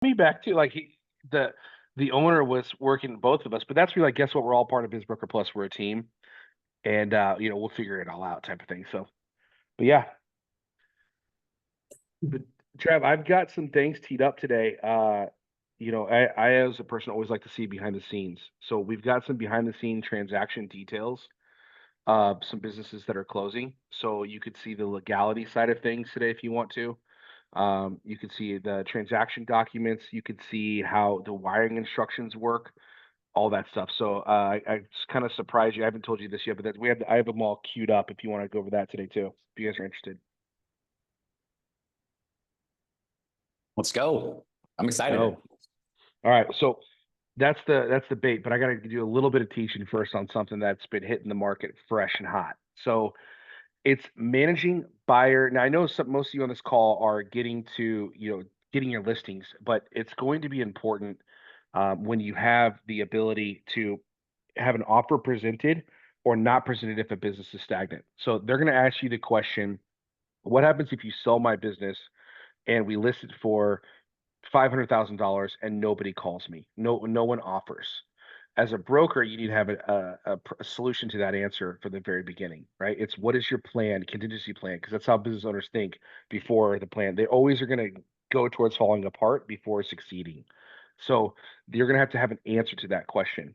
Me back to like the the owner was working both of us, but that's really like, guess what? We're all part of BizBroker Plus. We're a team, and we'll figure it all out, type of thing. So, but yeah, but Trav, I've got some things teed up today. I as a person always like to see behind the scenes. So we've got some behind the scene transaction details of some businesses that are closing. So you could see the legality side of things today if you want to. You could see the transaction documents. You could see how the wiring instructions work, all that stuff. So I just kind of surprised you. I haven't told you this yet, but I have them all queued up if you want to go over that today too. If you guys are interested. Let's go. I'm excited. Go. All right. So that's the bait, but I got to do a little bit of teaching first on something that's been hitting the market fresh and hot. So it's managing buyer. Now I know most of you on this call are getting your listings, but it's going to be important when you have the ability to have an offer presented or not presented if a business is stagnant. So they're going to ask you the question, what happens if you sell my business and we list it for $500,000 and nobody calls me? No one offers. As a broker, you need to have a solution to that answer from the very beginning, right? It's what is your plan, contingency plan, because that's how business owners think before the plan. They always are going to go towards falling apart before succeeding. So you're going to have an answer to that question.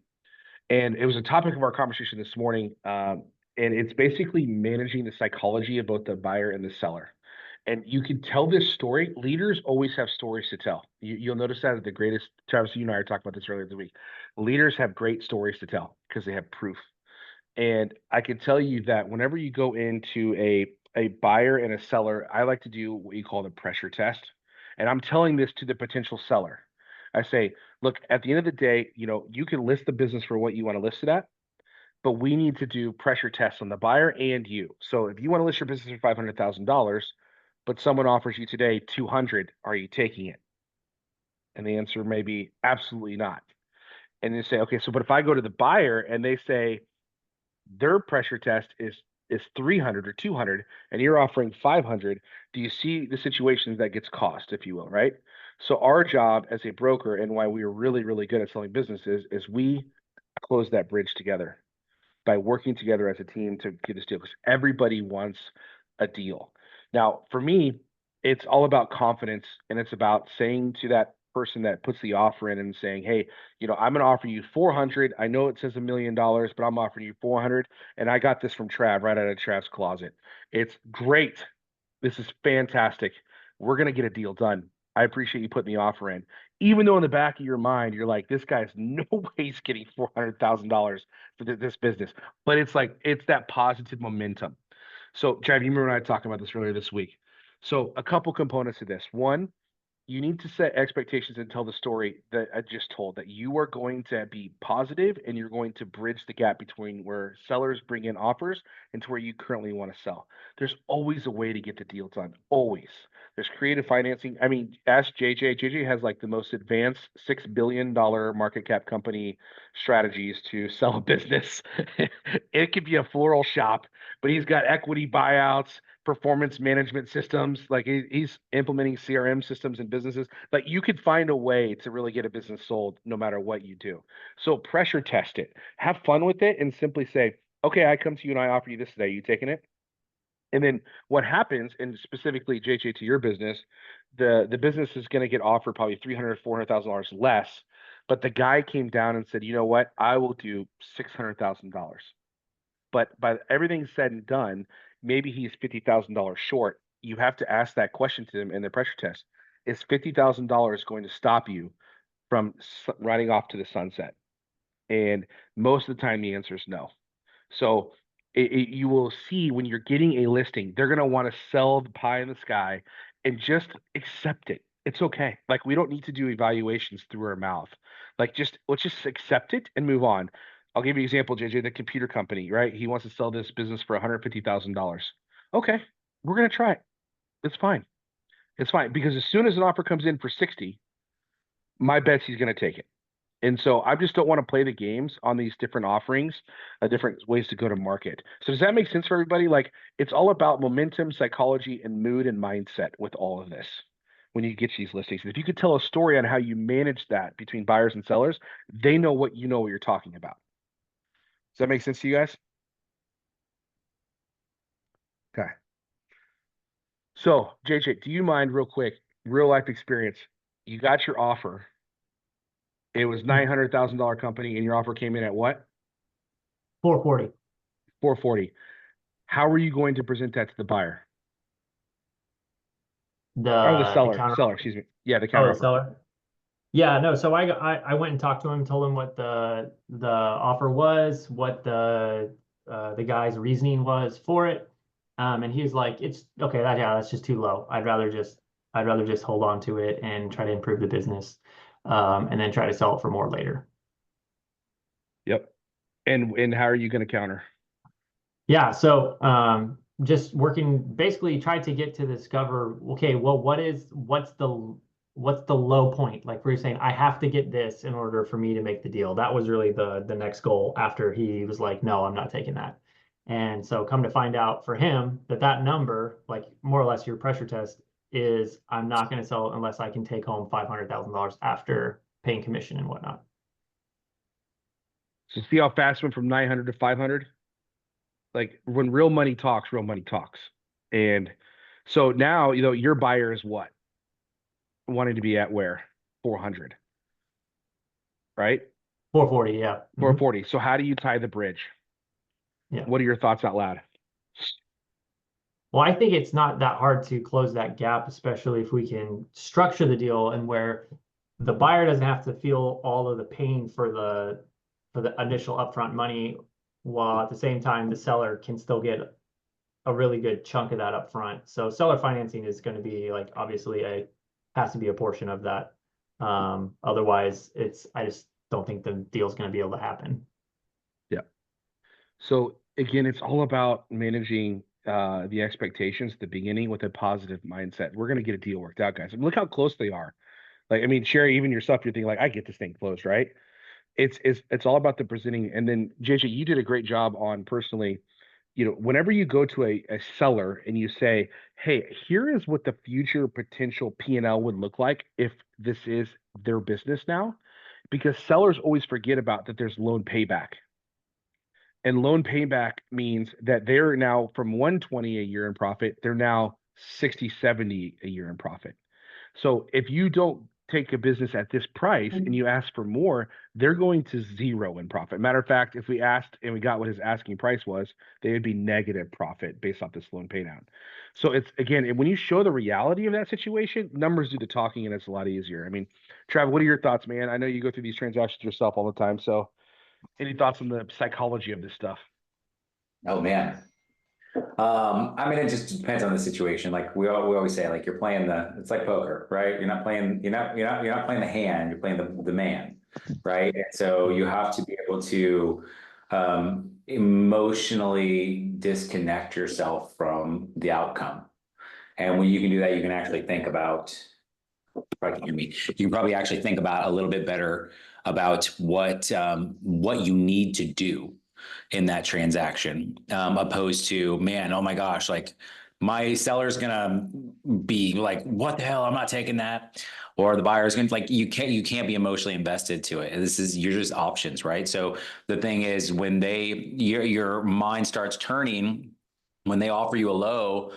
And it was a topic of our conversation this morning. And it's basically managing the psychology of both the buyer and the seller. And you can tell this story. Leaders always have stories to tell. You'll notice that at the greatest. Travis, you and I were talking about this earlier this week. Leaders have great stories to tell because they have proof. And I can tell you that whenever you go into a buyer and a seller, I like to do what you call the pressure test. And I'm telling this to the potential seller. I say, look, at the end of the day, you can list the business for what you want to list it at, but we need to do pressure tests on the buyer and you. So if you want to list your business for $500,000, but someone offers you today 200, are you taking it? And the answer may be absolutely not. And you say, okay, so but if I go to the buyer and they say their pressure test is 300 or 200 and you're offering 500, do you see the situations that gets cost, if you will, right? So our job as a broker and why we are really really good at selling businesses is we close that bridge together by working together as a team to get this deal because everybody wants a deal. Now, for me, it's all about confidence and it's about saying to that person that puts the offer in and saying, "Hey, I'm going to offer you 400. I know it says $1 million, but I'm offering you 400 and I got this from Trav right out of Trav's closet. It's great. This is fantastic. We're going to get a deal done. I appreciate you putting the offer in." Even though in the back of your mind, you're like, this guy's no way he's getting $400,000 for this business. But it's like, it's that positive momentum. So, Trav, you remember when I talked about this earlier this week. So, a couple components to this. One, you need to set expectations and tell the story that I just told that you are going to be positive and you're going to bridge the gap between where sellers bring in offers and to where you currently want to sell. There's always a way to get the deal done. Always. There's creative financing. I mean, ask JJ. JJ has like the most advanced $6 billion market cap company strategies to sell a business. It could be a floral shop, but he's got equity buyouts, performance management systems. Like he's implementing CRM systems in businesses. Like you could find a way to really get a business sold no matter what you do. So pressure test it, have fun with it, and simply say, okay, I come to you and I offer you this today. You taking it? And then what happens, and specifically JJ to your business, the business is going to get offered probably 300, $400,000 less. But the guy came down and said, you know what? I will do $600,000. But by everything said and done, maybe he's $50,000 short. You have to ask that question to him in the pressure test. Is $50,000 going to stop you from riding off to the sunset? And most of the time, the answer is no. So you will see when you're getting a listing, they're going to want to sell the pie in the sky and just accept it. It's okay. Like we don't need to do evaluations through our mouth. Like just let's just accept it and move on. I'll give you an example, JJ, the computer company, right? He wants to sell this business for $150,000. Okay, we're going to try it. It's fine. It's fine because as soon as an offer comes in for 60, my bet's he's going to take it. And so I just don't want to play the games on these different offerings, different ways to go to market. So does that make sense for everybody? Like it's all about momentum, psychology, and mood and mindset with all of this. when you get these listings. And if you could tell a story on how you manage that between buyers and sellers, they know what you're talking about. Does that make sense to you guys? Okay. So, JJ, do you mind real quick, real life experience? You got your offer. It was $900,000 company, and your offer came in at what? 440. 440. How are you going to present that to the buyer? Or the seller? Seller, excuse me. Yeah, the counter The offer. seller. Yeah, no. So I went and talked to him, told him what the offer was, what the guy's reasoning was for it, and he was like, "It's okay. That's just too low. I'd rather just hold on to it and try to improve the business, and then try to sell it for more later." Yep. And how are you going to counter? Yeah. So just working, basically tried to get to discover, okay, well, what's the low point? Like we were saying, I have to get this in order for me to make the deal. That was really the next goal after he was like, no, I'm not taking that. And so come to find out for him that number, like more or less your pressure test, is I'm not going to sell it unless I can take home $500,000 after paying commission and whatnot. So see how fast it went from 900 to 500? Like when real money talks, real money talks. And so now, your buyer is what? Wanting to be at where? 400, right? 440, yeah. 440. So how do you tie the bridge? Yeah. What are your thoughts out loud? Well, I think it's not that hard to close that gap, especially if we can structure the deal and where the buyer doesn't have to feel all of the pain for the initial upfront money, while at the same time the seller can still get a really good chunk of that upfront. So seller financing is going to be like obviously has to be a portion of that. Otherwise, I just don't think the deal's going to be able to happen. Yeah. So again, it's all about managing the expectations at the beginning with a positive mindset. We're going to get a deal worked out, guys. And look how close they are. Like, I mean, Sherry, even yourself, you're thinking like, I get this thing closed, right? It's all about the presenting. And then JJ, you did a great job on personally, whenever you go to a seller and you say, hey, here is what the future potential P&L would look like if this is their business now, because sellers always forget about that there's loan payback. And loan payback means that they're now from 120 a year in profit, they're now 60, 70 a year in profit. So if you don't take a business at this price and you ask for more, they're going to zero in profit. Matter of fact, if we asked and we got what his asking price was, they would be negative profit based off this loan pay down. So it's, again, when you show the reality of that situation, numbers do the talking and it's a lot easier. I mean, Trav, what are your thoughts, man? I know you go through these transactions yourself all the time. So any thoughts on the psychology of this stuff? Oh man. I mean, it just depends on the situation. Like we always say, like it's like poker, right? You're not playing the hand, you're playing the man, right? And so you have to be able to emotionally disconnect yourself from the outcome. And when you can do that, you can actually think about, probably can hear me. You can probably actually think about a little bit better about what you need to do in that transaction, opposed to, man, oh my gosh, like my seller's gonna be like, what the hell? I'm not taking that. Or the buyer's gonna like, you can't be emotionally invested to it. You're just options, right? So the thing is, when your mind starts turning, when they offer you a low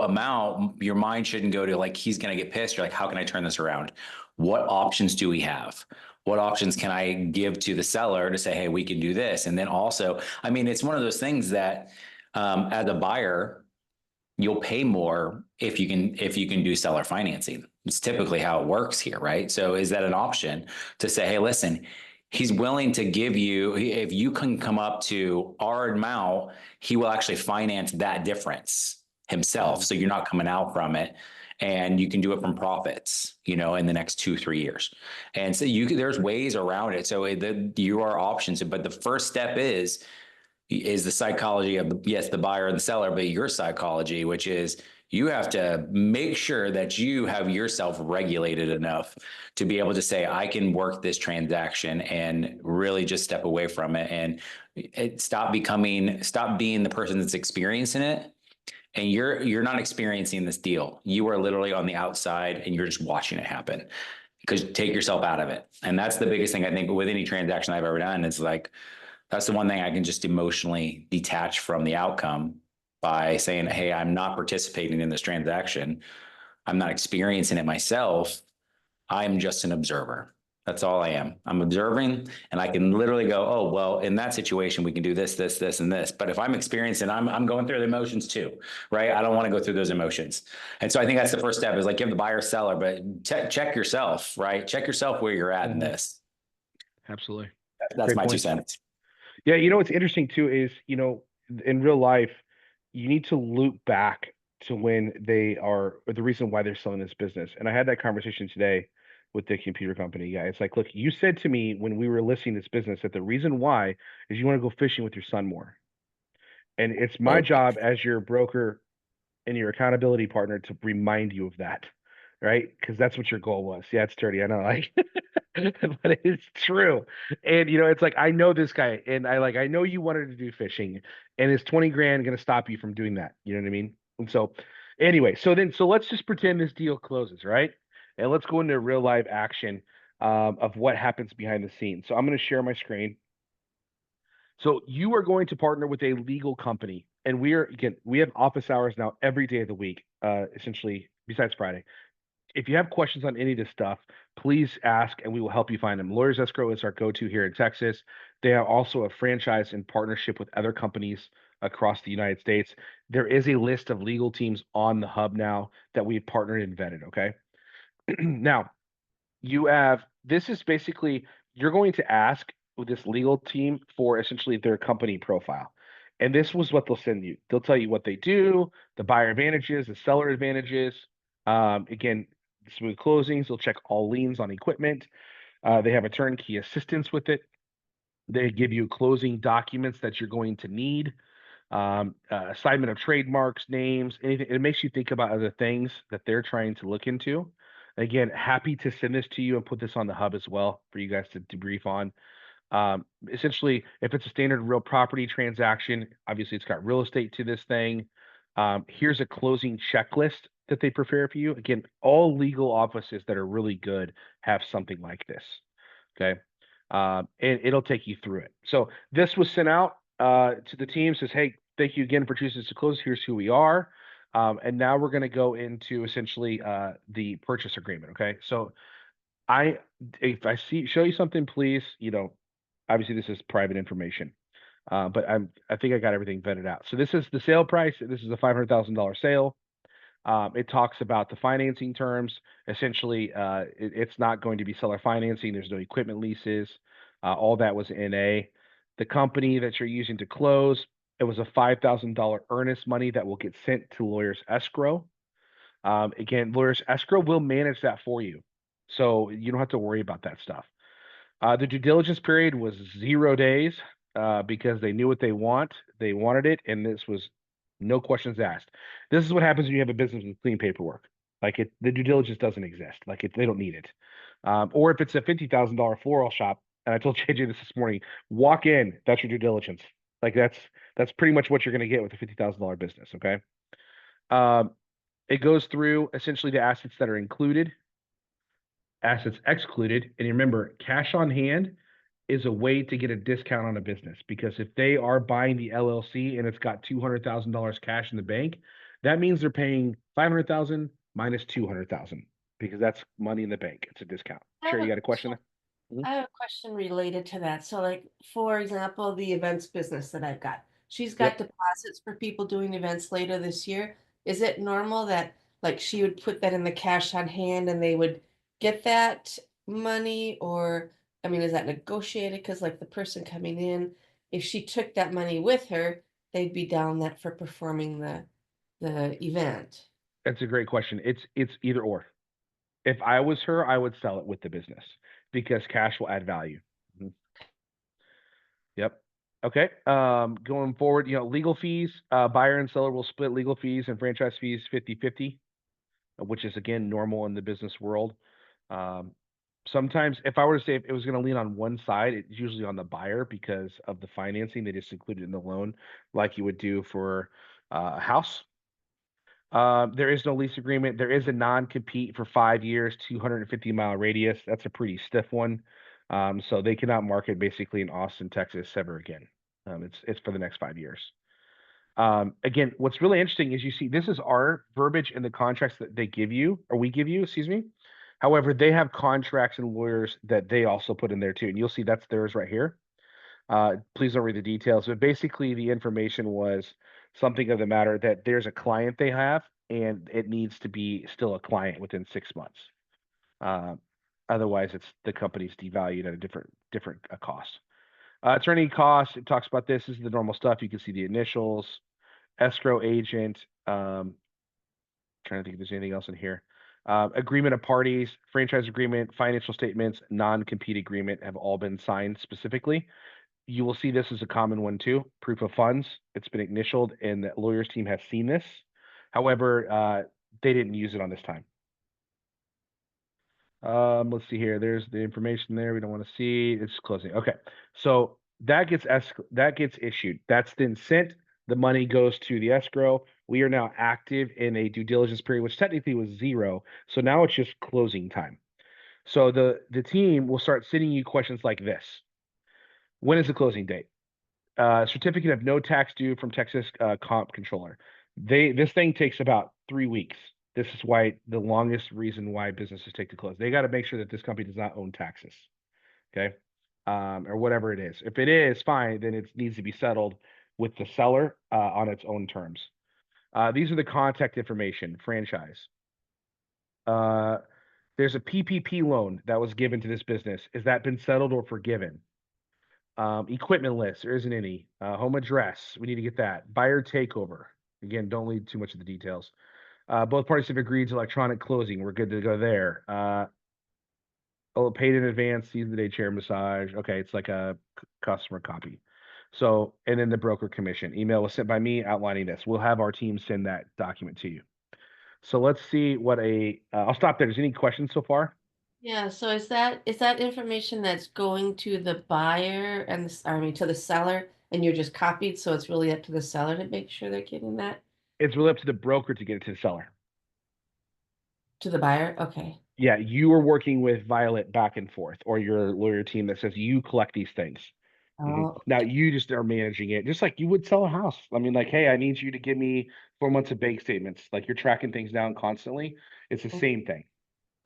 amount, your mind shouldn't go to like, he's going to get pissed. You're like, how can I turn this around? What options do we have? What options can I give to the seller to say, hey, we can do this? And then also, I mean, it's one of those things that as a buyer, you'll pay more if you can do seller financing. It's typically how it works here, right? So is that an option to say, hey, listen, he's willing to give you, if you can come up to our amount, he will actually finance that difference himself. So you're not coming out from it, and you can do it from profits, in the next 2-3 years. And so there's ways around it. So you are options, but the first step is the psychology of the buyer and the seller, but your psychology, which is you have to make sure that you have yourself regulated enough to be able to say, I can work this transaction and really just step away from it and stop being the person that's experiencing it and you're not experiencing this deal. You are literally on the outside and you're just watching it happen, because take yourself out of it. And that's the biggest thing I think with any transaction I've ever done is like, that's the one thing I can just emotionally detach from the outcome by saying, hey, I'm not participating in this transaction. I'm not experiencing it myself. I'm just an observer. That's all I am. I'm observing, and I can literally go, oh, well, in that situation, we can do this, this, this, and this. But if I'm experiencing, I'm going through the emotions too, right? I don't want to go through those emotions. And so I think that's the first step is like give the buyer seller, but check yourself, right? Check yourself where you're at in this. Absolutely. That's Great my 2 point. cents. Yeah, what's interesting too is, in real life, you need to loop back to when they are, or the reason why they're selling this business. And I had that conversation today with the computer company guy. It's like, look, you said to me when we were listing this business that the reason why is you want to go fishing with your son more. And it's my Totally. job as your broker and your accountability partner to remind you of that, right? Because that's what your goal was. Yeah, it's dirty. I know, like, but it's true. And it's like I know this guy, and I know you wanted to do fishing, and is 20 grand going to stop you from doing that? You know what I mean? And so, anyway, so let's just pretend this deal closes, right? And let's go into real live action of what happens behind the scenes. So I'm going to share my screen. So you are going to partner with a legal company, and we have office hours now every day of the week, essentially besides Friday. If you have questions on any of this stuff, please ask, and we will help you find them. Lawyers Escrow is our go-to here in Texas. They are also a franchise in partnership with other companies across the United States. There is a list of legal teams on the hub now that we've partnered and vetted. Okay, now this is basically you're going to ask with this legal team for essentially their company profile. And this was what they'll send you. They'll tell you what they do, the buyer advantages, the seller advantages. Again, smooth closings. They'll check all liens on equipment. They have a turnkey assistance with it. They give you closing documents that you're going to need, assignment of trademarks, names, anything. It makes you think about other things that they're trying to look into. Again, happy to send this to you and put this on the hub as well for you guys to debrief on. Essentially, if it's a standard real property transaction, obviously it's got real estate to this thing. Here's a closing checklist that they prepare for you. Again, all legal offices that are really good have something like this. Okay. And it'll take you through it. So this was sent out to the team, says, hey, thank you again for choosing us to close. Here's who we are. And now we're going to go into essentially the purchase agreement. Okay. So if I show you something, please, obviously this is private information. But I think I got everything vetted out. So this is the sale price. This is a $500,000 sale. It talks about the financing terms. Essentially, it's not going to be seller financing. There's no equipment leases. All that was NA. The company that you're using to close, it was a $5,000 earnest money that will get sent to Lawyers Escrow. Again, Lawyers Escrow will manage that for you. So you don't have to worry about that stuff. The due diligence period was 0 days because they knew what they wanted it, and this was no questions asked. This is what happens when you have a business with clean paperwork. The due diligence doesn't exist. They don't need it. Or if it's a $50,000 floral shop, and I told JJ this morning, walk in, that's your due diligence. That's pretty much what you're going to get with a $50,000 business. Okay. It goes through essentially the assets that are included, assets excluded, and remember, cash on hand is a way to get a discount on a business, because if they are buying the LLC and it's got $200,000 cash in the bank, that means they're paying 500,000 minus 200,000 because that's money in the bank. It's a discount. Sure, you got a question there? I have a question related to that. So, like, for example, the events business that I've got, she's got deposits for people doing events later this year. Is it normal that, like, she would put that in the cash on hand and they would get that money? Or, I mean, is that negotiated? Because, like, the person coming in, if she took that money with her, they'd be down that for performing the event. That's a great question. It's either or. If I was her, I would sell it with the business because cash will add value. Mhm. Yep. Okay. Going forward, legal fees, buyer and seller will split legal fees and franchise fees 50-50, which is again normal in the business world. Sometimes if I were to say if it was going to lean on one side, it's usually on the buyer because of the financing. They just include it in the loan like you would do for a house. There is no lease agreement. There is a non-compete for 5 years, 250-mile radius. That's a pretty stiff one. So they cannot market basically in Austin, Texas ever again. It's for the next 5 years. Again, what's really interesting is you see this is our verbiage in the contracts that they give you, or we give you, excuse me. However, they have contracts and lawyers that they also put in there too, and you'll see that's theirs right here. Please don't read the details, but basically the information was something of the matter that there's a client they have, and it needs to be still a client within 6 months. Otherwise, it's the company's devalued at a different cost. Attorney costs, it talks about this is the normal stuff. You can see the initials, escrow agent. Trying to think if there's anything else in here. Agreement of parties, franchise agreement, financial statements, non-compete agreement have all been signed specifically. You will see this as a common one too. Proof of funds. It's been initialed, and the lawyers team has seen this. However, they didn't use it on this time. Let's see here. There's the information there. We don't want to see. It's closing. Okay, so that gets issued. That's then sent. The money goes to the escrow. We are now active in a due diligence period, which technically was 0. So now it's just closing time. So the team will start sending you questions like this. When is the closing date? Certificate of no tax due from Texas Comp Controller. This thing takes about 3 weeks. This is why the longest reason why businesses take to close. They got to make sure that this company does not own taxes, okay, or whatever it is. If it is, fine, then it needs to be settled with the seller on its own terms. These are the contact information, franchise. There's a PPP loan that was given to this business. Has that been settled or forgiven? Equipment list, there isn't any. Home address, we need to get that. Buyer takeover. Again, don't lead too much of the details. Both parties have agreed to electronic closing. We're good to go there. Paid in advance, season the day chair massage. Okay, it's like a customer copy. So, and then the broker commission. Email was sent by me outlining this. We'll have our team send that document to you. So let's see what I'll stop there. Is any questions so far? Yeah, so is that information that's going to the buyer and to the seller, and you're just copied, so it's really up to the seller to make sure they're getting that It's really up to the broker to get it to the seller. to the buyer? Okay. Yeah, you are working with Violet back and forth, or your lawyer team that says you collect these things. Oh, Now you just are managing it, just like you would sell a house. I mean, like, hey, I need you to give me 4 months of bank statements. Like you're tracking things down constantly. It's the same thing.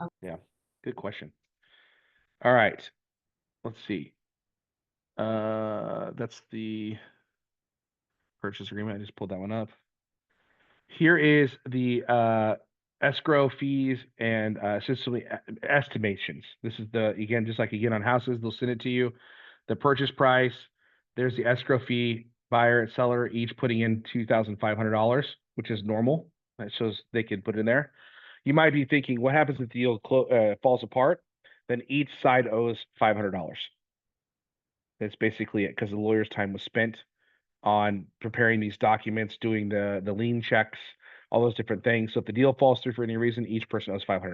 okay. Yeah, good question. All right, let's see. That's the purchase agreement. I just pulled that one up. Here is the escrow fees and essentially estimations. This is again, just like again on houses, they'll send it to you. The purchase price, there's the escrow fee, buyer and seller each putting in $2,500, which is normal. That shows they can put it in there. You might be thinking, what happens if the deal falls apart? Then each side owes $500. That's basically it, because the lawyer's time was spent on preparing these documents, doing the lien checks, all those different things. So if the deal falls through for any reason, each person owes $500,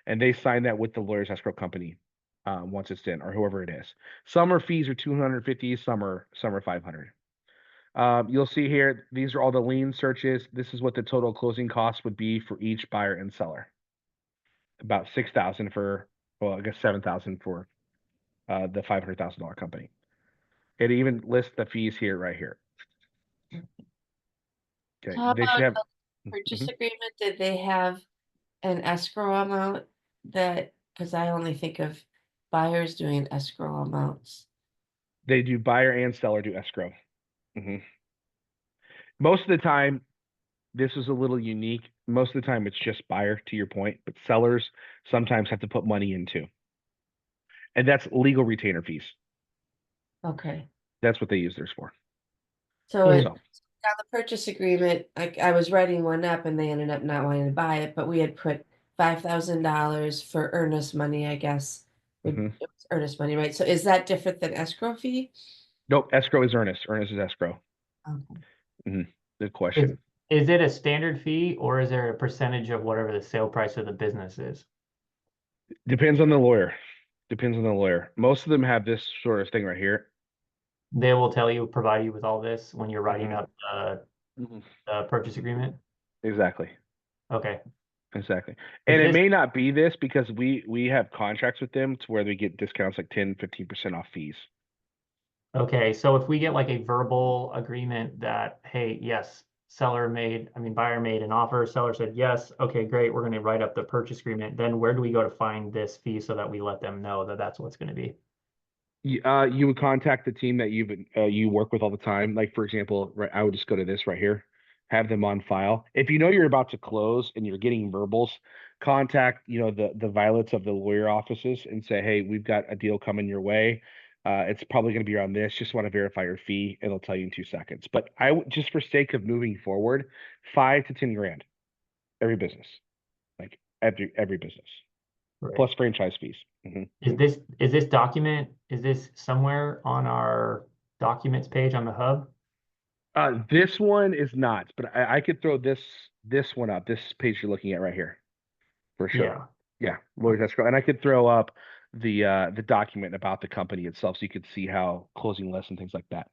and they sign that with the lawyer's escrow company once it's in, or whoever it is. Some fees are $250, some are $500. You'll see here, these are all the lien searches. This is what the total closing costs would be for each buyer and seller. About $6,000 for, well, I guess $7,000 for the $500,000 company. It even lists the fees here, right here. Okay, How they should about have. the purchase agreement? Did they have an escrow amount because I only think of buyers doing escrow amounts. They do buyer and seller do escrow. Most of the time, this is a little unique. Most of the time, it's just buyer, to your point, but sellers sometimes have to put money into. And that's legal retainer fees. Okay. That's what they use theirs for. So Is- on the purchase agreement, I was writing one up and they ended up not wanting to buy it, but we had put $5,000 for earnest money, I guess. It was earnest money, right? So is that different than escrow fee? Nope, escrow is earnest. Earnest is escrow. Okay. Good question. Is it a standard fee, or is there a percentage of whatever the sale price of the business is? Depends on the lawyer. Depends on the lawyer. Most of them have this sort of thing right here. They will tell you, provide you with all this when you're writing up the purchase agreement. Exactly. Okay. Exactly. Is And it this may not be this because we have contracts with them to where they get discounts like 10, 15% off fees. okay? So if we get like a verbal agreement that, hey, yes, buyer made an offer, seller said yes, okay, great, we're going to write up the purchase agreement. Then where do we go to find this fee so that we let them know that that's what's going to be? You would contact the team that you work with all the time. Like for example, right, I would just go to this right here, have them on file. If you know you're about to close and you're getting verbals, contact the violets of the lawyer offices and say, hey, we've got a deal coming your way. It's probably going to be around this. Just want to verify your fee, and they'll tell you in 2 seconds. But I would just for sake of moving forward, 5 to 10 grand every business, like every business Right. plus franchise fees. Mhm. Is this somewhere on our documents page on the hub? This one is not, but I could throw this one up. This page you're looking at right here for sure. Yeah. Yeah, Lloyd's escrow, and I could throw up the document about the company itself, so you could see how closing lists and things like that.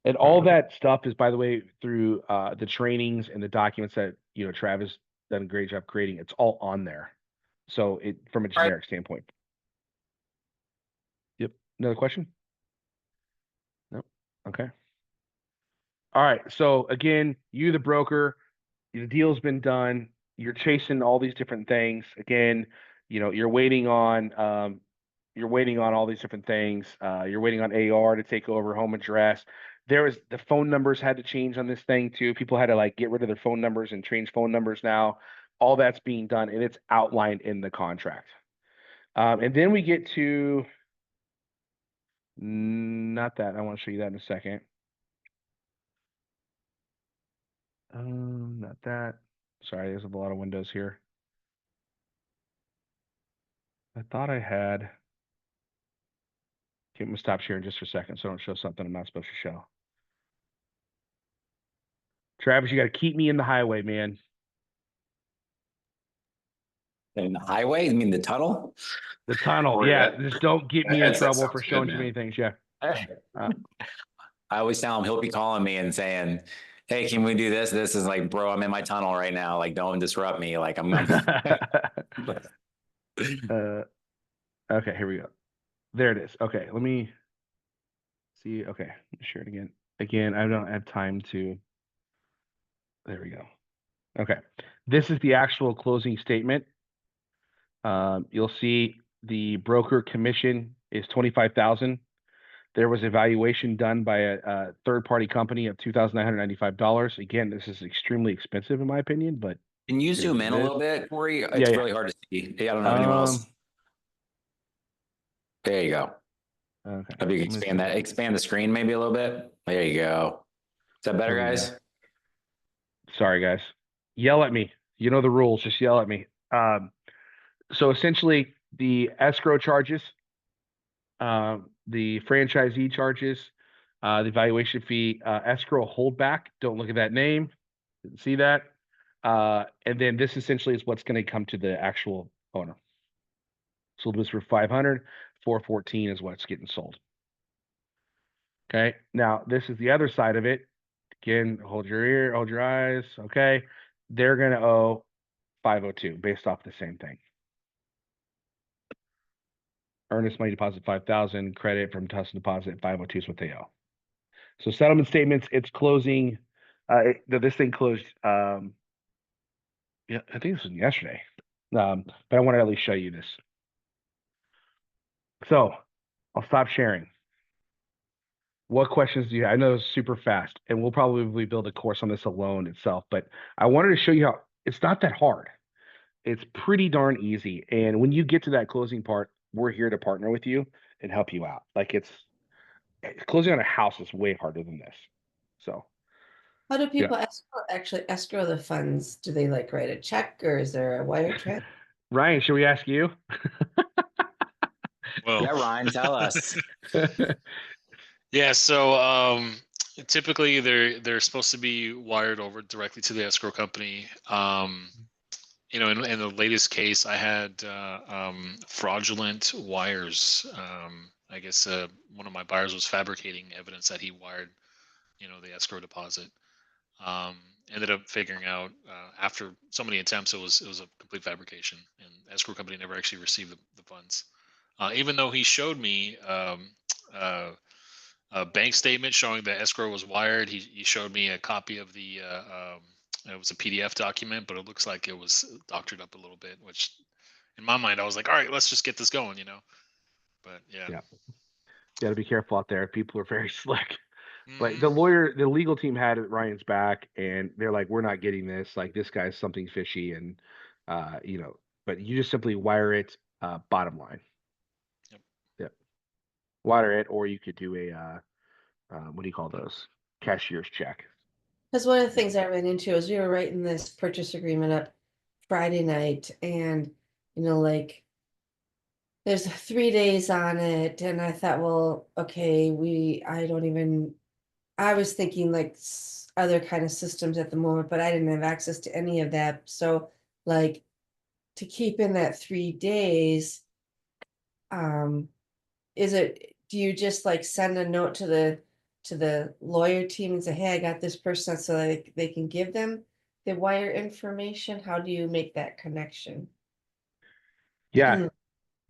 And all Okay. that stuff is, by the way, through the trainings and the documents that Travis done a great job creating. It's all on there, so it from a generic standpoint. Yep. Another question? Nope. Okay. All right. So again, you the broker, the deal's been done. You're chasing all these different things. Again, you're waiting on all these different things. You're waiting on AR to take over home address. The phone numbers had to change on this thing too. People had to like get rid of their phone numbers and change phone numbers now. All that's being done and it's outlined in the contract. And then we get to not that. I want to show you that in a second. Not that. Sorry, there's a lot of windows here. I thought I had. Okay, I'm gonna stop sharing just for a second so I don't show something I'm not supposed to show. Travis, you got to keep me in the highway, man. In the highway? You mean the tunnel? The tunnel, Oh, yeah. yeah. Just don't get me in That trouble sounds for good, showing too man. many things. Yeah. I always tell him he'll be calling me and saying, "Hey, can we do this?" This is like, bro, I'm in my tunnel right now. Like, don't disrupt me. Like, I'm. Okay, here we go. There it is. Okay, let me see. Okay, share it again. Again, I don't have time to. There we go. Okay, this is the actual closing statement. You'll see the broker commission is 25,000. There was a valuation done by a third-party company of $2,995. Again, this is extremely expensive in my opinion, but Can you it is zoom what in it a is. little bit, Corey? Yeah, It's really hard to see. I don't know if anyone else. There you go. Okay. If you can expand the screen maybe a little bit. There you go. Is that better, guys? Sorry, guys. Yell at me. You know the rules. Just yell at me. So essentially, the escrow charges, the franchisee charges, the valuation fee, escrow holdback. Don't look at that name. Didn't see that. And then this essentially is what's going to come to the actual owner. Sold this for 500, 414 is what's getting sold. Okay. Now this is the other side of it. Again, hold your eyes. Okay. They're going to owe 502 based off the same thing. Earnest money deposit 5,000, credit from Tussin deposit 502 is what they owe. So settlement statements, it's closing. This thing closed. Yeah, I think this was yesterday. But I want to at least show you this. So I'll stop sharing. What questions do you have? I know it's super fast, and we'll probably build a course on this alone itself, but I wanted to show you how it's not that hard. It's pretty darn easy. And when you get to that closing part, we're here to partner with you and help you out. Like closing on a house is way harder than this. So How do yeah. people actually escrow the funds? Do they like write a check or is there a wire transfer? Ryan, should we ask you? Well, Yeah, Ryan, tell us. yeah. So typically they're supposed to be wired over directly to the escrow company. In the latest case, I had fraudulent wires. I guess one of my buyers was fabricating evidence that he wired, the escrow deposit. ended up figuring out after so many attempts, it was a complete fabrication, and the escrow company never actually received the funds. Even though he showed me a bank statement showing that escrow was wired, he showed me a copy of it was a PDF document, but it looks like it was doctored up a little bit, which in my mind I was like, all right, let's just get this going, But yeah. Yeah. You got to be careful out there. People are very slick. Like Mhm. the legal team had Ryan's back, and they're like, "We're not getting this. Like this guy's something fishy," and but you just simply wire it. Bottom line, Yep. yeah, wire it, or you could do a what do you call those? Cashier's check. Because one of the things I ran into is we were writing this purchase agreement up Friday night, and like there's 3 days on it, and I thought, well, okay, I was thinking like other kind of systems at the moment, but I didn't have access to any of that. So, like, to keep in that 3 days, um, do you just like send a note to the lawyer team and say, hey, I got this person, so they can give them the wire information? How do you make that connection? Yeah,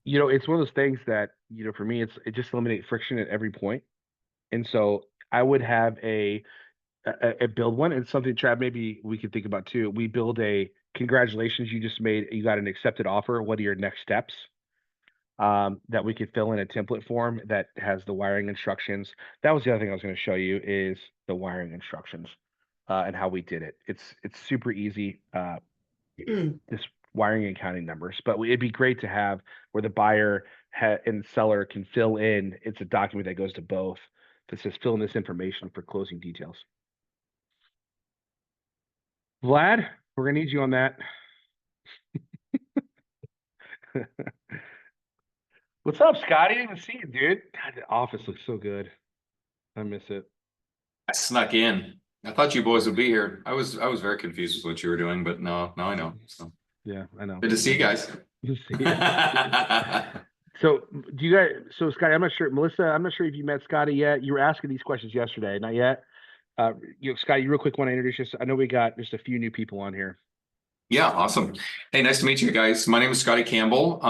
it's one of those things that for me, it just eliminates friction at every point. And so I would have a build one, and something, Trav, maybe we could think about too. We build a congratulations, you got an accepted offer. What are your next steps? That we could fill in a template form that has the wiring instructions. That was the other thing I was going to show you is the wiring instructions and how we did it. It's super easy. This wiring and counting numbers, but it'd be great to have where the buyer and seller can fill in. It's a document that goes to both that says fill in this information for closing details. Vlad, we're gonna need you on that. What's up, Scotty? Didn't even see you, dude. God, the office looks so good. I miss it. I snuck in. I thought you boys would be here. I was very confused with what you were doing, but no, now I know. So Yeah, I know. good to see you guys. Good to see you. So, do you guys? So, Scotty, I'm not sure. Melissa, I'm not sure if you met Scotty yet. You were asking these questions yesterday, not yet. Scotty, you real quick want to introduce yourself? I know we got just a few new people on here. Yeah, awesome. Hey, nice to meet you guys. My name is Scotty Campbell.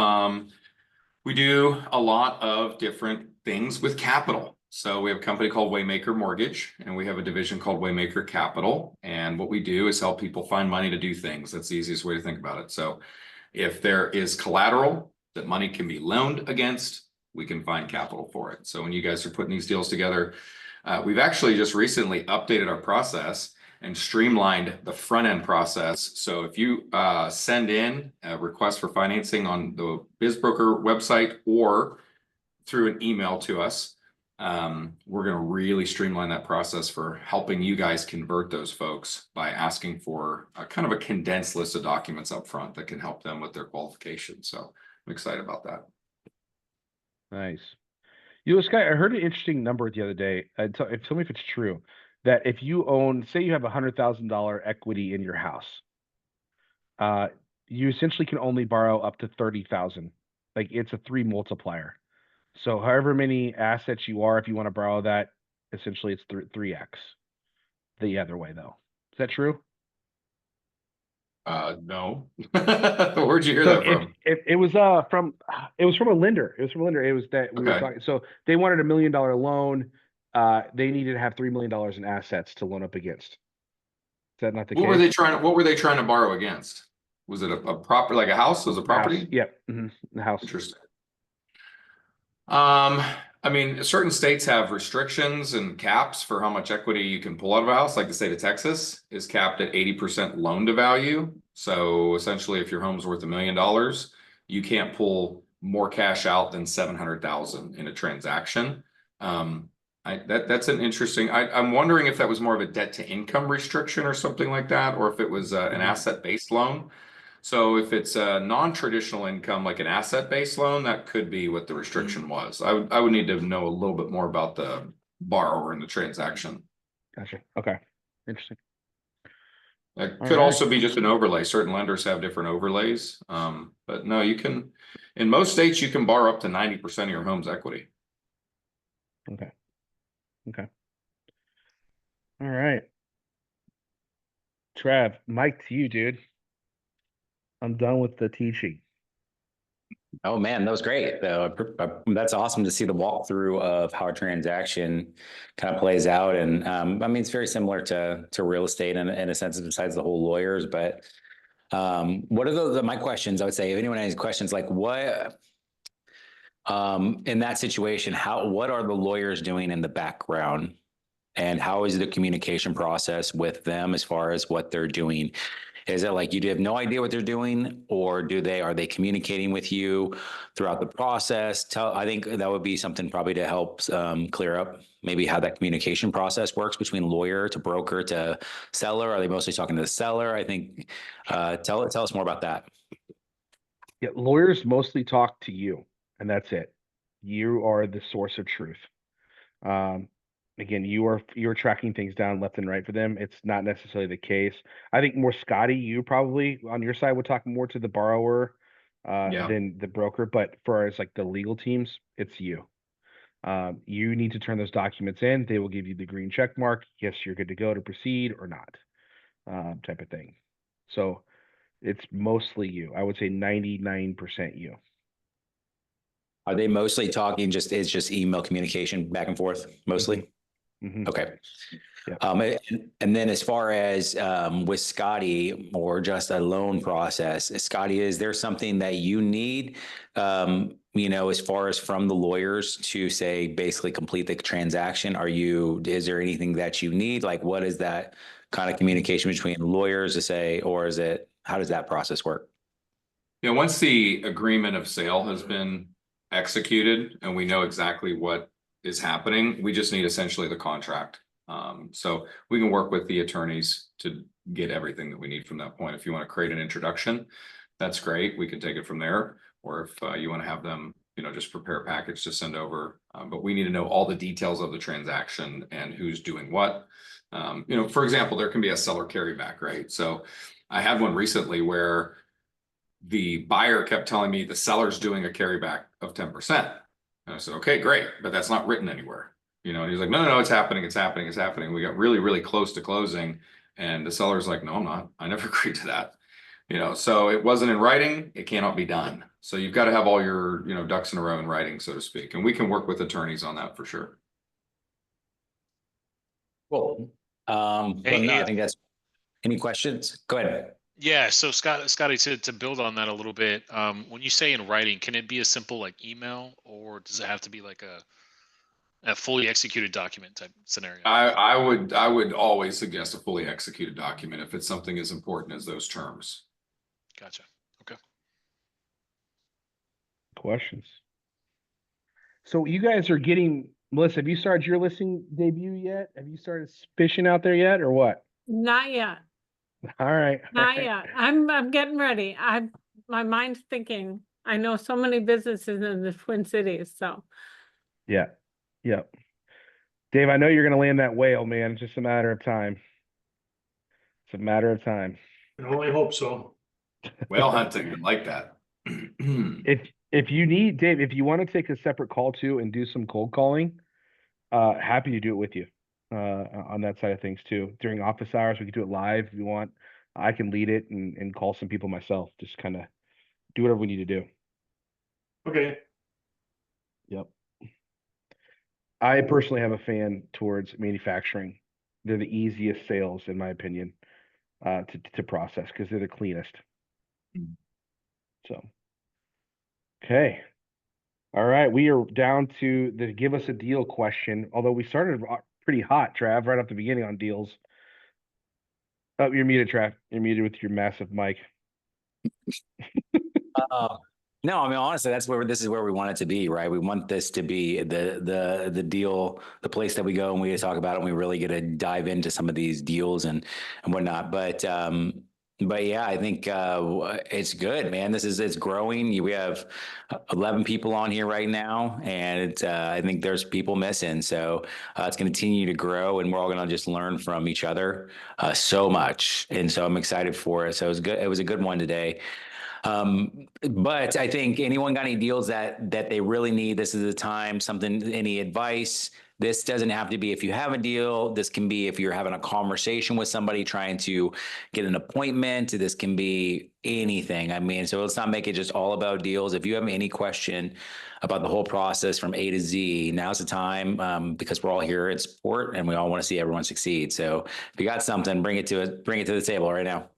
We do a lot of different things with capital. So we have a company called Waymaker Mortgage, and we have a division called Waymaker Capital. And what we do is help people find money to do things. That's the easiest way to think about it. So if there is collateral that money can be loaned against, we can find capital for it. So when you guys are putting these deals together, we've actually just recently updated our process and streamlined the front end process. So if you send in a request for financing on the BizBroker website or through an email to us, we're going to really streamline that process for helping you guys convert those folks by asking for a kind of a condensed list of documents up front that can help them with their qualification. So I'm excited about that. Nice. Scott, I heard an interesting number the other day. Tell me if it's true that if you own, say you have $100,000 equity in your house, you essentially can only borrow up to 30,000. Like it's a 3 multiplier. So however many assets you are, if you want to borrow that, essentially it's 3x. The other way though. Is that true? No. Where'd you hear So that from? it was from a lender. It was from a lender. It was that we were Okay. talking. So they wanted $1 million loan. They needed to have $3 million in assets to loan up against. Is that not the What case? were they trying to borrow against? Was it a property, like a house? Was it a The house. property? Yep. The house. Interesting. I mean, certain states have restrictions and caps for how much equity you can pull out of a house. Like the state of Texas is capped at 80% loan to value. So essentially, if your home's worth $1 million, you can't pull more cash out than 700,000 in a transaction. That's an interesting. I'm wondering if that was more of a debt to income restriction or something like that, or if it was an asset-based loan. So if it's a non-traditional income, like an asset-based loan, that could be what the restriction was. I would need to know a little bit more about the borrower and the transaction. Gotcha. Okay. Interesting. It All could right. also be just an overlay. Certain lenders have different overlays. But no, you can, in most states, you can borrow up to 90% of your home's equity. Okay. All right. Trav, Mike to you, dude. I'm done with the teaching. Oh man, that was great. That's awesome to see the walkthrough of how a transaction kind of plays out. And I mean, it's very similar to real estate in a sense, besides the whole lawyers. But what are my questions? I would say, if anyone has questions, like what in that situation, what are the lawyers doing in the background? And how is the communication process with them as far as what they're doing? Is it like you have no idea what they're doing, or are they communicating with you throughout the process? I think that would be something probably to help clear up maybe how that communication process works between lawyer to broker to seller. Are they mostly talking to the seller? I think tell us more about that. Yeah, lawyers mostly talk to you, and that's it. You are the source of truth. Again, you're tracking things down left and right for them. It's not necessarily the case. I think more Scotty, you probably on your side would talk more to the borrower than the broker. But for as like the legal teams, it's you. You need to turn those documents in. They will give you the green check mark. Yes, you're good to go to proceed or not, type of thing. So it's mostly you. I would say 99% you. Are they mostly talking it's just email communication back and forth mostly? Mm-hmm. Okay. Yeah. And then as far as with Scotty or just a loan process, Scotty, is there something that you need, as far as from the lawyers to say basically complete the transaction? Is there anything that you need? Like what is that kind of communication between lawyers to say, or how does that process work? Once the agreement of sale has been executed and we know exactly what is happening, we just need essentially the contract. So we can work with the attorneys to get everything that we need from that point. If you want to create an introduction, that's great. We can take it from there. Or if you want to have them, just prepare a package to send over. But we need to know all the details of the transaction and who's doing what. For example, there can be a seller carryback, right? So I had one recently where the buyer kept telling me the seller's doing a carryback of 10%. And I said, okay, great, but that's not written anywhere. And he's like, no, it's happening. We got really, really close to closing. And the seller's like, no, I'm not. I never agreed to that. So it wasn't in writing. It cannot be done. So you've got to have all your, ducks in a row in writing, so to speak. And we can work with attorneys on that for sure. Cool. I think that's, any questions? Go ahead. Yeah, so Scotty, to build on that a little bit, when you say in writing, can it be a simple like email, or does it have to be like a fully executed document type scenario? I would always suggest a fully executed document if it's something as important as those terms. Gotcha. Okay. Questions? So you guys are getting, Melissa, have you started your listing debut yet? Have you started fishing out there yet, or what? Not yet. All right. Not yet. I'm getting ready. My mind's thinking. I know so many businesses in the Twin Cities, so. Yeah. Dave, I know you're going to land that whale, man. It's just a matter of time. It's a matter of time. I only hope so. Whale hunting, I like that. If you need, Dave, if you want to take a separate call too and do some cold calling, happy to do it with you on that side of things too. During office hours, we can do it live if you want. I can lead it and call some people myself. Just kind of do whatever we need to do. Okay. Yep. I personally have a fan towards manufacturing. They're the easiest sales, in my opinion, to process because they're the cleanest. So, okay. All right. We are down to the give us a deal question. Although we started pretty hot, Trav, right off the beginning on deals. Oh, you're muted, Trav. You're muted with your massive mic. No, I mean, honestly, this is where we want it to be, right? We want this to be the deal, the place that we go and we talk about it and we really get to dive into some of these deals and whatnot. But yeah, I think it's good, man. It's growing. We have 11 people on here right now, and I think there's people missing. So it's going to continue to grow, and we're all going to just learn from each other so much. And so I'm excited for it. So it was good. It was a good one today. But I think anyone got any deals that they really need, this is the time, any advice, This doesn't have to be if you have a deal. This can be if you're having a conversation with somebody trying to get an appointment. This can be anything. I mean, so let's not make it just all about deals. If you have any question about the whole process from A to Z, now's the time, because we're all here at support and we all want to see everyone succeed. So if you got something, bring it to the table right now.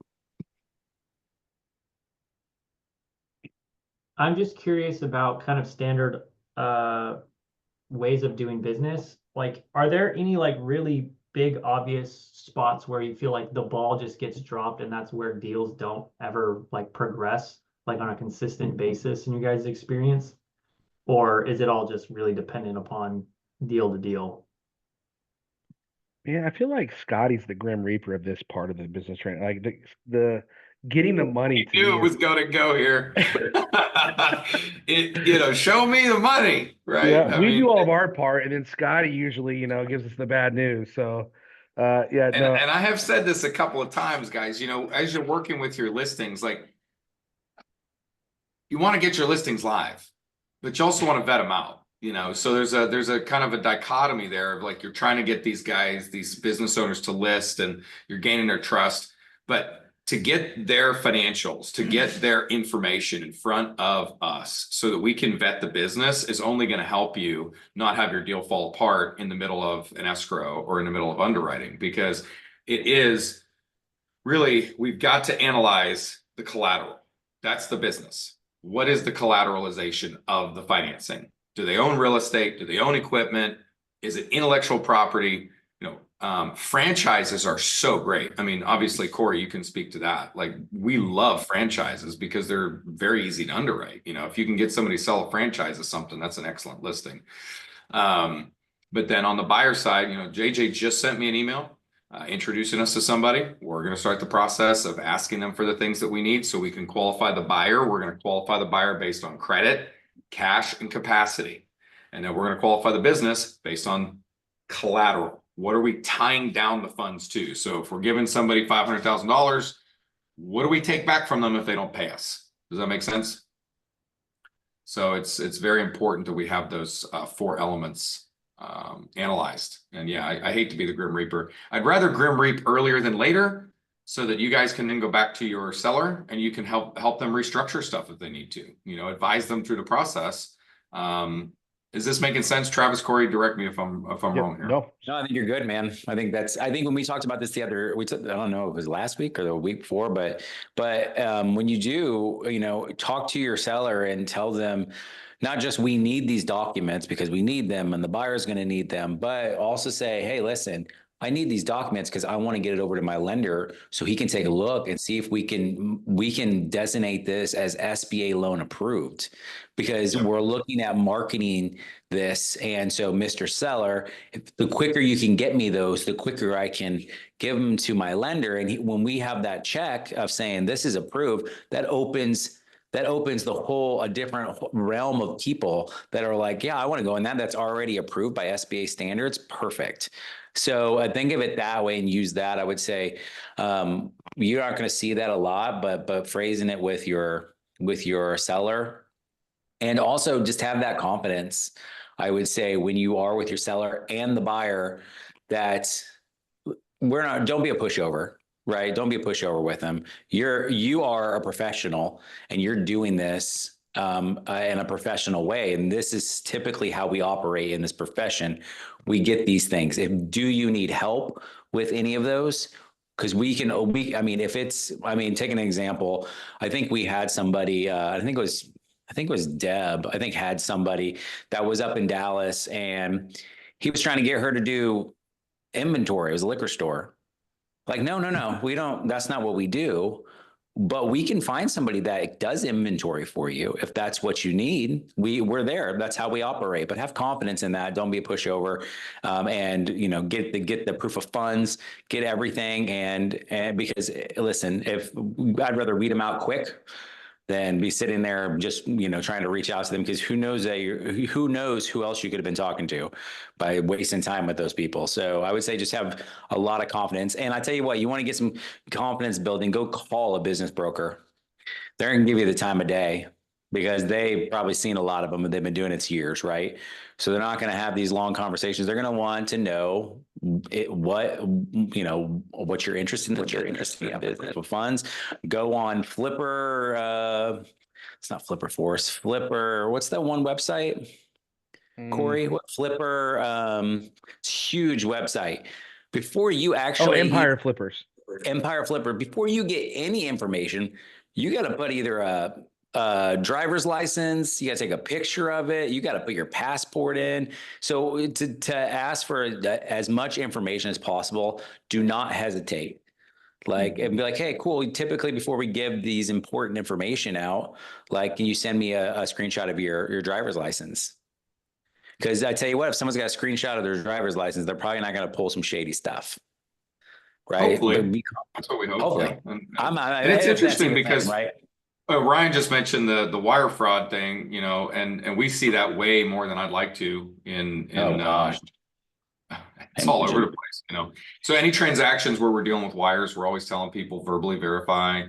I'm just curious about kind of standard ways of doing business. Like, are there any like really big obvious spots where you feel like the ball just gets dropped and that's where deals don't ever like progress like on a consistent basis in your guys' experience? Or is it all just really dependent upon deal to deal? Yeah, I feel like Scotty's the Grim Reaper of this part of the business right now. Like the getting the money to Knew me it was going to go here. Show me the money, right? Yeah, I we mean, do all of our part, and then Scotty usually, gives us the bad news. So, yeah, and no, I have said this a couple of times, guys, as you're working with your listings, like you want to get your listings live, but you also want to vet them out. So there's a kind of a dichotomy there of like you're trying to get these guys, these business owners to list and you're gaining their trust, but to get their financials, to get their information in front of us so that we can vet the business is only going to help you not have your deal fall apart in the middle of an escrow or in the middle of underwriting, because it is really, we've got to analyze the collateral. That's the business. What is the collateralization of the financing? Do they own real estate? Do they own equipment? Is it intellectual property? Franchises are so great. I mean, obviously, Corey, you can speak to that. Like, we love franchises because they're very easy to underwrite. If you can get somebody to sell a franchise of something, that's an excellent listing. But then on the buyer side, JJ just sent me an email introducing us to somebody. We're going to start the process of asking them for the things that we need so we can qualify the buyer. We're going to qualify the buyer based on credit, cash, and capacity. And then we're going to qualify the business based on collateral. What are we tying down the funds to? So if we're giving somebody $500,000, what do we take back from them if they don't pay us? Does that make sense? So it's very important that we have those 4 elements analyzed. And yeah, I hate to be the Grim Reaper. I'd rather Grim Reap earlier than later so that you guys can then go back to your seller and you can help them restructure stuff if they need to, advise them through the process. Is this making sense? Travis, Corey, direct me if I'm wrong here. no, I think you're good, man. I think when we talked about this I don't know if it was last week or the week before, but when you do, talk to your seller and tell them not just we need these documents because we need them and the buyer's going to need them, but also say, hey, listen, I need these documents because I want to get it over to my lender so he can take a look and see if we can designate this as SBA loan approved, because we're looking at marketing this. And so, Mr. Seller, the quicker you can get me those, the quicker I can give them to my lender. And when we have that check of saying this is approved, that opens a different realm of people that are like, yeah, I want to go in that's already approved by SBA standards. Perfect. So think of it that way and use that. I would say you're not going to see that a lot, but phrasing it with your seller, and also just have that confidence. I would say when you are with your seller and the buyer, that don't be a pushover. Right? Don't be a pushover with them. You are a professional and you're doing this in a professional way. And this is typically how we operate in this profession. We get these things. Do you need help with any of those? Because take an example. I think we had somebody, I think it was Deb, had somebody that was up in Dallas and he was trying to get her to do inventory. It was a liquor store. Like, no, we don't, that's not what we do, but we can find somebody that does inventory for you. If that's what you need, we're there. That's how we operate, but have confidence in that. Don't be a pushover, and, get the proof of funds, get everything. And because listen, I'd rather weed them out quick than be sitting there just, trying to reach out to them, because who knows who else you could have been talking to by wasting time with those people. So I would say just have a lot of confidence. And I tell you what, you want to get some confidence building, go call a business broker. They're going to give you the time of day. because they've probably seen a lot of them and they've been doing it years, right? So they're not going to have these long conversations. They're going to want to know what you're interested in business with funds. Go on Flipper. It's not Flipper Force. Flipper. What's that one website? Corey, what Flipper? It's a huge website. Before you actually Empire Flippers. Empire Flipper, before you get any information, you got to put either a driver's license, you got to take a picture of it, you got to put your passport in. So to ask for as much information as possible, do not hesitate. Like, and be like, hey, cool. Typically, before we give these important information out, like, can you send me a screenshot of your driver's license? Because I tell you what, if someone's got a screenshot of their driver's license, they're probably not going to pull some shady stuff. Right. Hopefully. That's what we hope. Hopefully. And it's interesting because right? Ryan just mentioned the wire fraud thing, and we see that way more than I'd like to it's all over the place, So any transactions where we're dealing with wires, we're always telling people verbally verify,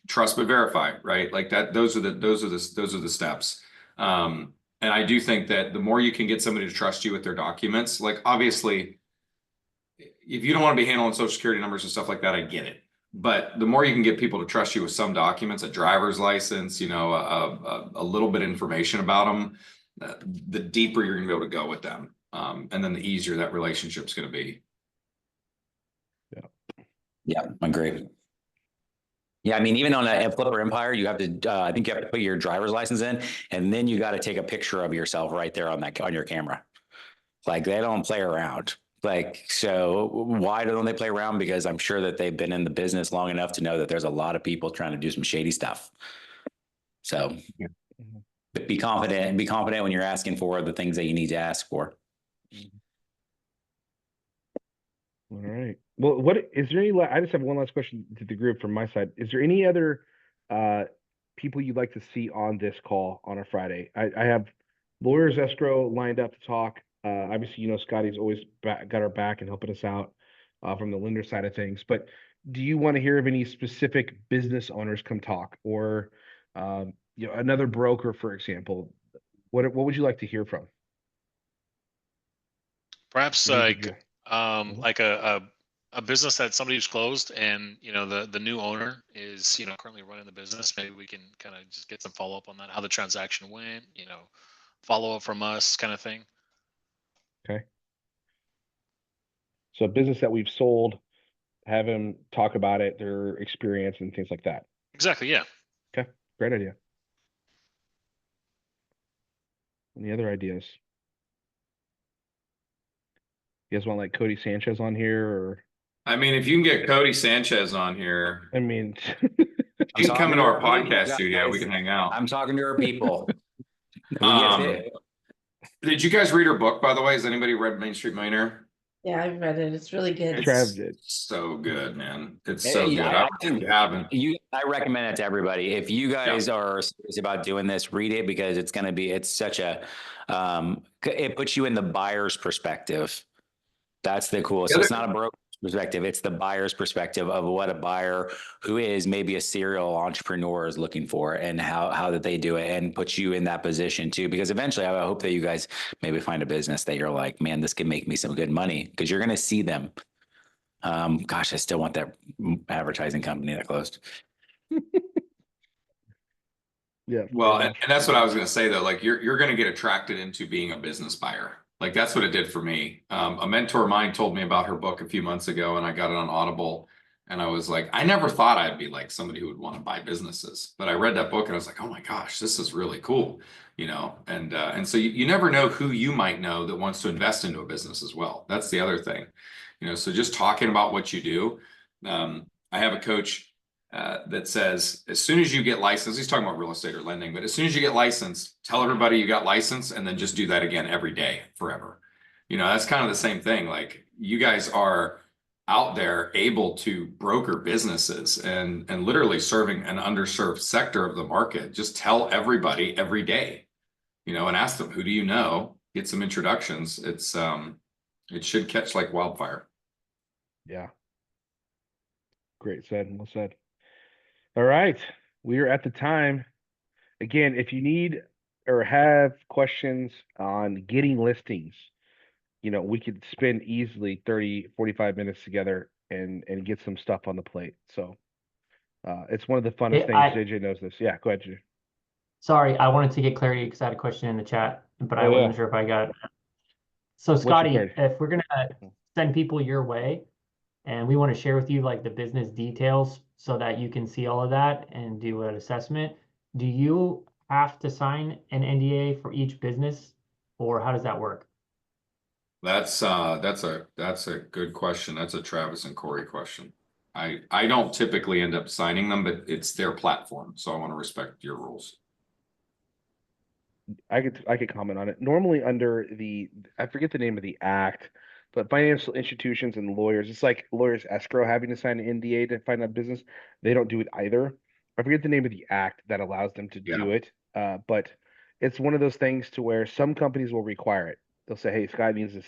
trust but verify, right? Like that. Those are the steps. And I do think that the more you can get somebody to trust you with their documents, like obviously, if you don't want to be handling social security numbers and stuff like that, I get it. But the more you can get people to trust you with some documents, a driver's license, a little bit of information about them, the deeper you're going to be able to go with them. And then the easier that relationship's going to be. Yeah, I agree. Yeah, I mean, even on a Flipper Empire, you have to, I think you have to put your driver's license in, and then you got to take a picture of yourself right there on your camera. Like, they don't play around. Like, so why don't they play around? Because I'm sure that they've been in the business long enough to know that there's a lot of people trying to do some shady stuff. So be confident when you're asking for the things that you need to ask for. All right. Well, what is there any? I just have one last question to the group from my side. Is there any other people you'd like to see on this call on a Friday? I have lawyers escrow lined up to talk. Obviously, Scotty's always got our back and helping us out from the lender side of things. But do you want to hear of any specific business owners come talk, or another broker, for example? What would you like to hear from? Perhaps like a business that somebody's closed, and the new owner is currently running the business. Maybe we can kind of just get some follow up on that, how the transaction went, follow up from us, kind of thing. Okay. So a business that we've sold, have them talk about it, their experience and things like that. Exactly. Yeah. Okay. Great idea. Any other ideas? You guys want like Cody Sanchez on here, or? I mean, if you can get Cody Sanchez on here, I mean, he can come into our podcast studio. We can hang out. I'm talking to our people. Did you guys read her book, by the way? Has anybody read Main Street Millionaire? Yeah, I've read it. It's really good. Trav did. So good, man. It's so good. I recommend it to everybody. If you guys are serious about doing this, read it, because it's such a, it puts you in the buyer's perspective. That's the coolest. So it's not a broker's perspective. It's the buyer's perspective of what a buyer who is maybe a serial entrepreneur is looking for, and how that they do it, and puts you in that position too. Because eventually I hope that you guys maybe find a business that you're like, man, this can make me some good money, because you're going to see them. Gosh, I still want that advertising company that closed. Yeah. Well, and that's what I was going to say though. Like you're going to get attracted into being a business buyer. Like that's what it did for me. A mentor of mine told me about her book a few months ago, and I got it on Audible, and I was like, I never thought I'd be like somebody who would want to buy businesses, but I read that book and I was like, oh my gosh, this is really cool, and so you never know who you might know that wants to invest into a business as well. That's the other thing, so just talking about what you do. I have a coach that says, as soon as you get licensed, he's talking about real estate or lending, but as soon as you get licensed, tell everybody you got licensed, and then just do that again every day forever. That's kind of the same thing. Like, you guys are out there able to broker businesses and literally serving an underserved sector of the market. Just tell everybody every day, and ask them, who do you know? Get some introductions. It should catch like wildfire. Yeah. Great said. Well said. All right. We are at the time. again, if you need or have questions on getting listings, we could spend easily 30, 45 minutes together and get some stuff on the plate. So it's one of the funnest things. JJ knows this. Yeah, go ahead, JJ. Sorry, I wanted to get clarity because I had a question in the chat, but I wasn't sure if I got it. So Scotty, if we're gonna send people your way and we want to share with you like the business details so that you can see all of that and do an assessment, do you have to sign an NDA for each business, or how does that work? That's a good question. That's a Travis and Corey question. I don't typically end up signing them, but it's their platform, so I want to respect your rules. I could comment on it. Normally under I forget the name of the act, but financial institutions and lawyers, it's like lawyers escrow having to sign an NDA to find a business. They don't do it either. I forget the name of the act that allows them to do it. But it's one of those things to where some companies will require it. They'll say, hey, Scott needs this,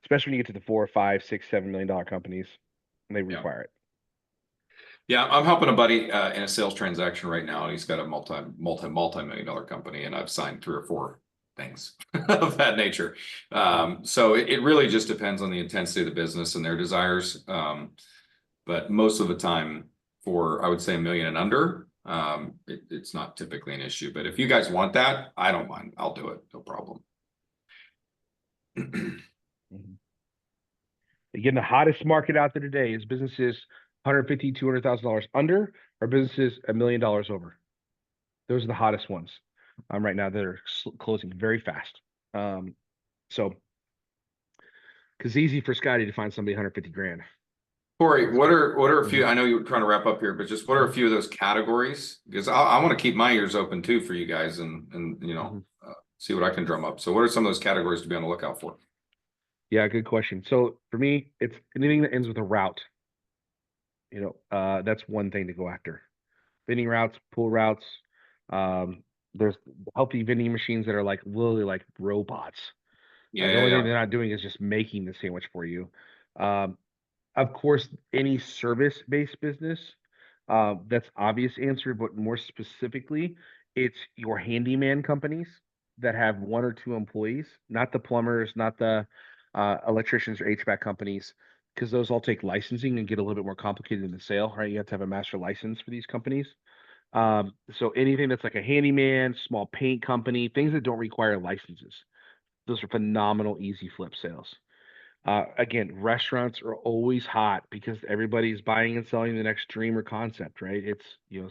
especially when you get to the $4, $5, $6, $7 million companies, and they require it. Yeah, I'm helping a buddy in a sales transaction right now. He's got a multi-million dollar company, and I've signed 3 or 4 things of that nature. So it really just depends on the intensity of the business and their desires. But most of the time, for I would say $1 million and under, it's not typically an issue. But if you guys want that, I don't mind. I'll do it. No problem. Again, the hottest market out there today is businesses $150,000, $200,000 under, or businesses $1 million over. Those are the hottest ones right now that are closing very fast. So, because it's easy for Scotty to find somebody 150 grand. Corey, what are a few? I know you're trying to wrap up here, but just what are a few of those categories? Because I want to keep my ears open too for you guys, and see what I can drum up. So, what are some of those categories to be on the lookout for? Yeah, good question. So for me, it's anything that ends with a route. That's one thing to go after. Vending routes, pool routes. There's healthy vending machines that are like literally like robots. The only thing they're not doing is just making the sandwich for you. Of course, any service-based business, that's obvious answer, but more specifically, it's your handyman companies that have 1 or 2 employees, not the plumbers, not the electricians or HVAC companies, because those all take licensing and get a little bit more complicated in the sale, right? You have to have a master license for these companies. So anything that's like a handyman, small paint company, things that don't require licenses, those are phenomenal, easy flip sales. Again, restaurants are always hot because everybody's buying and selling the next dream or concept, right? It's,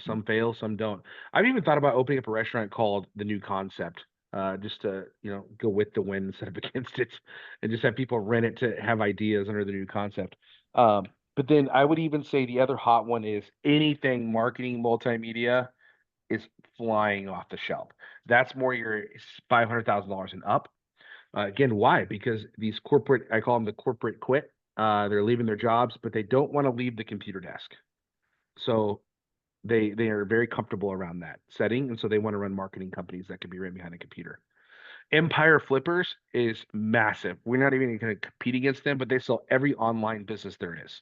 some fail, some don't. I've even thought about opening up a restaurant called The New Concept, just to, go with the wind instead of against it, and just have people rent it to have ideas under the new concept. But then I would even say the other hot one is anything marketing multimedia is flying off the shelf. That's more your $500,000 and up. Again, why? Because these corporate, I call them the corporate quit. They're leaving their jobs, but they don't want to leave the computer desk. So they are very comfortable around that setting, and so they want to run marketing companies that can be right behind a computer. Empire Flippers is massive. We're not even going to compete against them, but they sell every online business there is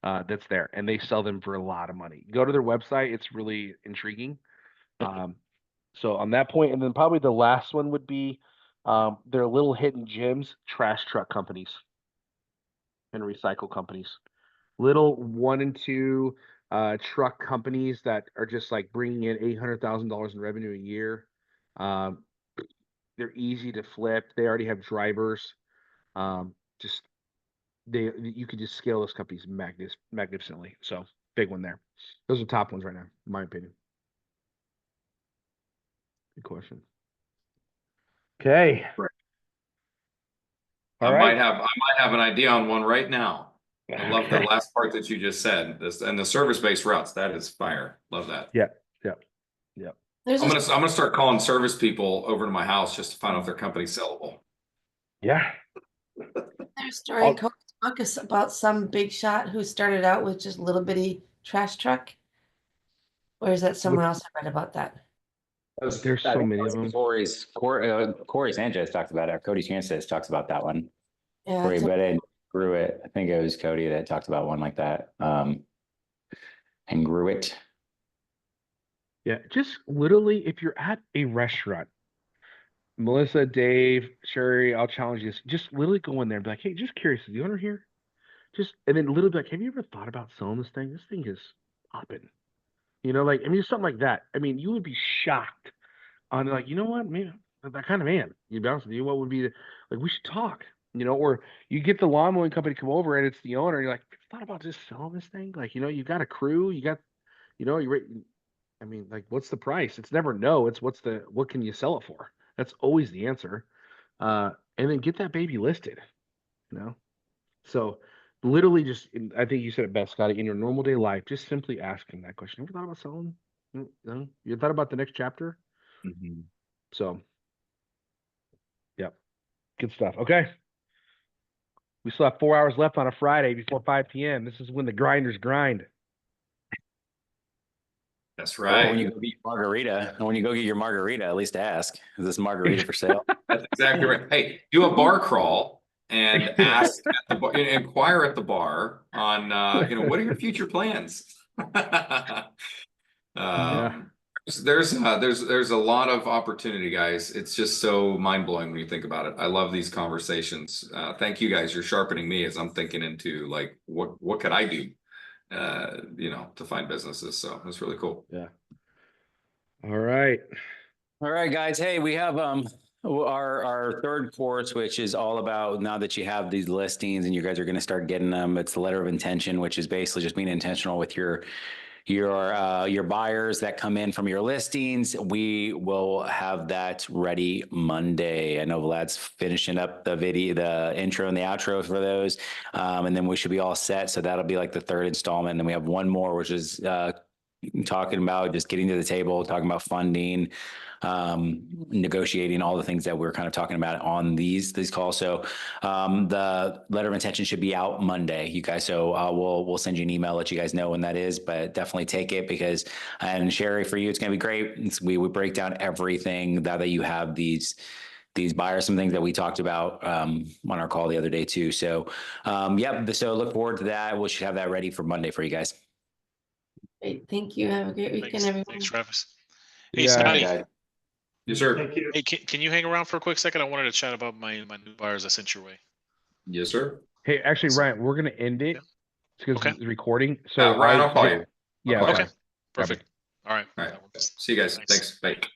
that's there, and they sell them for a lot of money. Go to their website; it's really intriguing. So on that point, and then probably the last one would be their little hidden gems, trash truck companies and recycle companies. Little 1 and 2 truck companies that are just like bringing in $800,000 in revenue a year. They're easy to flip. They already have drivers. You could just scale those companies magnificently. So big one there. Those are top ones right now, in my opinion. Good question. Okay. I might have an idea on one right now. I love the last part that you just said. This and the service-based routes. That is fire. Love that. Yep. I'm gonna start calling service people over to my house just to find out if their company's sellable. Yeah. There's a story in Cody's book is about some big shot who started out with just a little bitty trash truck. Or is that somewhere else I read about that? There's so many of them. Corey Sanchez talks about it. Cody Sanchez talks about that one. Yeah, Corey Bennett grew it. I think it was Cody that talked about one like that. And grew it. Yeah, just literally, if you're at a restaurant, Melissa, Dave, Sherry, I'll challenge you. Just literally go in there and be like, hey, just curious, is the owner here? Just and then literally be like, have you ever thought about selling this thing? This thing is popping. You know, like I mean, something like that. I mean, you would be shocked on like, you know what, man, that kind of man. You be honest with you, what would be like? We should talk. You know, or you get the lawn mowing company come over and it's the owner. And you're like, thought about just selling this thing? Like, you know, you got a crew, you got, you know, I mean, like, what's the price? It's never no. It's what can you sell it for? That's always the answer. And then get that baby listed. You know, so literally just, I think you said it best, Scotty. In your normal day life, just simply asking that question. Ever thought about selling? You know, you thought about the next chapter? Mhm. So, yep, good stuff. Okay, we still have 4 hours left on a Friday before 5 p.m. This is when the grinders grind. That's When you right. go get your margarita, when you go get your margarita, at least ask, is this margarita for sale? That's exactly right. Hey, do a bar crawl and ask at the bar, inquire at the bar on, what are your future plans? Yeah. There's a lot of opportunity, guys. It's just so mind blowing when you think about it. I love these conversations. Thank you guys. You're sharpening me as I'm thinking into like what could I do, to find businesses. So it's really cool. Yeah. All right. All right, guys. Hey, we have our third course, which is all about now that you have these listings and you guys are going to start getting them. It's the letter of intention, which is basically just being intentional with your buyers that come in from your listings. We will have that ready Monday. I know Vlad's finishing up the intro and the outro for those, and then we should be all set. So that'll be like the third installment. And then we have one more, which is talking about just getting to the table, talking about funding, negotiating, all the things that we're kind of talking about on these calls. So the letter of intention should be out Monday, you guys. So we'll send you an email, let you guys know when that is, but definitely take it because, and Sherry, for you, it's going to be great. We break down everything that you have these buyers, some things that we talked about on our call the other day too. So so look forward to that. We should have that ready for Monday for you guys. Great. Thank you. Have a great weekend, Thanks, everyone. thanks, Travis. Hey, Yeah. Scotty. Guys. Yes, sir. Thank you. Hey, can you hang around for a quick second? I wanted to chat about my new buyers I sent your way. Yes, sir. Hey, actually, Ryan, we're gonna end it Yeah. because Okay. it's recording. So Ryan, I'll call you. Yeah. I'll call Okay. you. Perfect. All right. All right. That works. See you guys. Thanks. Thanks. Bye.